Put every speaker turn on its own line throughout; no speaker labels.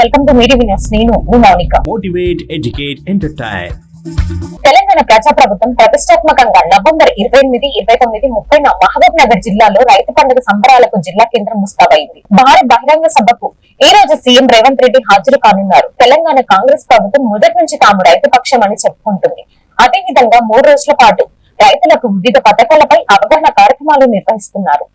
Welcome to media news. నేను Mounika.
Motivate, educate, entertain.
Telangana ప్రజాప్రభుత్వం ప్రతిష్టాత్మకంగా నవంబర్ 28, 29, 30 మహబూబ్ నగర్ జిల్లాలో రైతు పండుగ సంబరాలకు జిల్లా కేంద్రం ముస్తాబైంది. భారీ బహిరంగ సభకు ఈ రోజు సీఎం రేవంత్ రెడ్డి హాజరు కానున్నారు. తెలంగాణ కాంగ్రెస్ ప్రభుత్వం మొదటి నుంచి తాము రైతు పక్షం అని చెప్పుకుంటుంది. అదేవిధంగా 3 రోజుల పాటు రైతులకు వివిధ పథకాలపై అవగాహన కార్యక్రమాలు నిర్వహిస్తున్నారు.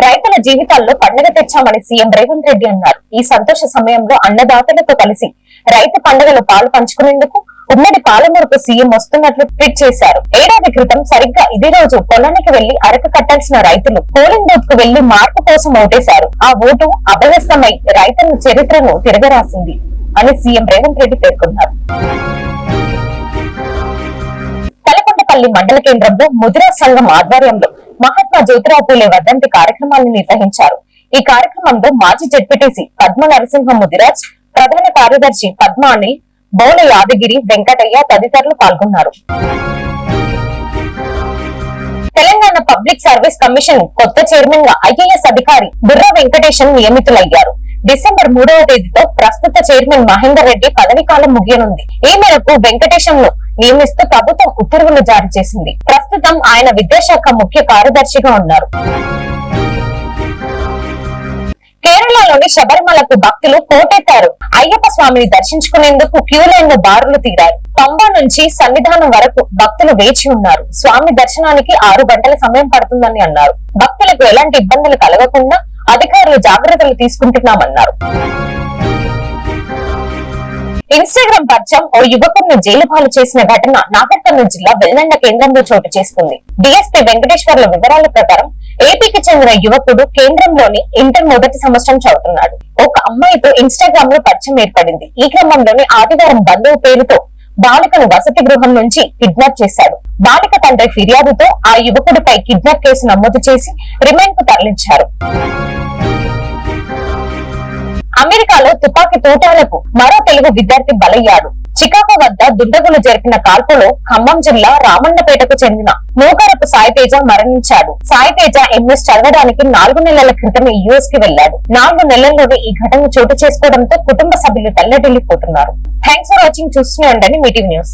రైతుల జీవితాల్లో పండుగ తెచ్చామని సీఎం రేవంత్ రెడ్డి అన్నారు. ఈ సంతోష సమయంలో అన్నదాతలతో కలిసి రైతు పండుగలో పాలు పంచుకునేందుకు ఉమ్మడి పాలమూరుకు సీఎం వస్తున్నట్లు ట్వీట్ చేశారు. ఏడాది క్రితం సరిగ్గా ఇదే రోజు పొలానికి వెళ్లి అరకు కట్టాల్సిన రైతులు పోలింగ్ బూత్ కు వెళ్లి మార్పు కోసం ఓటేశారు. ఆ ఓటు అభ్యస్తమై రైతుల చరిత్రను తిరగరాసింది అని సీఎం రేవంత్ రెడ్డి పేర్కొన్నారు. తలకొండపల్లి మండల కేంద్రంలో ముదిరా సంఘం ఆధ్వర్యంలో మహాత్మా జ్యోతిరావు పూలే వర్ధంతి కార్యక్రమాన్ని నిర్వహించారు. ఈ కార్యక్రమంలో మాజీ జెడ్పీటీసీ పద్మ నరసింహ ముదిరాజ్, ప్రధాన కార్యదర్శి పద్మాని, బౌల యాదగిరి, వెంకటయ్య తదితరులు పాల్గొన్నారు. తెలంగాణ పబ్లిక్ సర్వీస్ కమిషన్ కొత్త చైర్మన్ గా ఐఏఎస్ అధికారి బుర్రా వెంకటేశన్ నియమితులయ్యారు. డిసెంబర్ 3వ తేదీతో ప్రస్తుత చైర్మన్ మహేందర్ రెడ్డి పదవీ కాలం ముగియనుంది. ఈ మేరకు వెంకటేశన్ ను నియమిస్తూ ప్రభుత్వం ఉత్తర్వులు జారీ చేసింది. ప్రస్తుతం ఆయన విద్యాశాఖ ముఖ్య కార్యదర్శిగా ఉన్నారు. కేరళలోని శబరిమలకు భక్తులు పోటెత్తారు. అయ్యప్ప స్వామిని దర్శించుకునేందుకు క్యూ లైన్ లో బారులు తీరారు. పంబా నుంచి సన్నిధానం వరకు భక్తులు వేచి ఉన్నారు. స్వామి దర్శనానికి 6 గంటల సమయం పడుతుందని అన్నారు. భక్తులకు ఎలాంటి ఇబ్బందులు కలగకుండా అధికారులు జాగ్రత్తలు తీసుకుంటున్నామన్నారు. ఇన్స్టాగ్రామ్ పరిచయం ఓ యువకుడిని జైలు పాలు చేసిన ఘటన నాగర్ కర్నూలు జిల్లా వెల్లండ కేంద్రంలో చోటు చేసుకుంది. డీఎస్పీ వెంకటేశ్వర్ల వివరాల ప్రకారం ఏపీకి చెందిన యువకుడు కేంద్రంలోని ఇంటర్ మొదటి సంవత్సరం చదువుతున్నాడు. ఒక అమ్మాయితో ఇన్స్టాగ్రామ్ లో పరిచయం ఏర్పడింది. ఈ క్రమంలోనే ఆదివారం బంధువు పేరుతో బాలికను వసతి గృహం నుంచి కిడ్నాప్ చేశాడు. బాలిక తండ్రి ఫిర్యాదుతో ఆ యువకుడిపై కిడ్నాప్ కేసు నమోదు చేసి రిమాండ్ కు తరలించారు. అమెరికాలో తుపాకీ తూటాలకు మరో తెలుగు విద్యార్థి బలయ్యాడు. చికాగో వద్ద దుండగులు జరిపిన కాల్పులో ఖమ్మం జిల్లా రామన్నపేటకు చెందిన నూకరపు సాయితేజ మరణించాడు. సాయితేజ ఎంఎస్ చదవడానికి 4 నెలల క్రితమే యుఎస్ కి వెళ్లాడు. 4 నెలల్లోనే ఈ ఘటన చోటు చేసుకోవడంతో కుటుంబ సభ్యులు తల్లడిల్లిపోతున్నారు. Thanks for watching. చూస్తూనే ఉండండి మీటివ్ న్యూస్.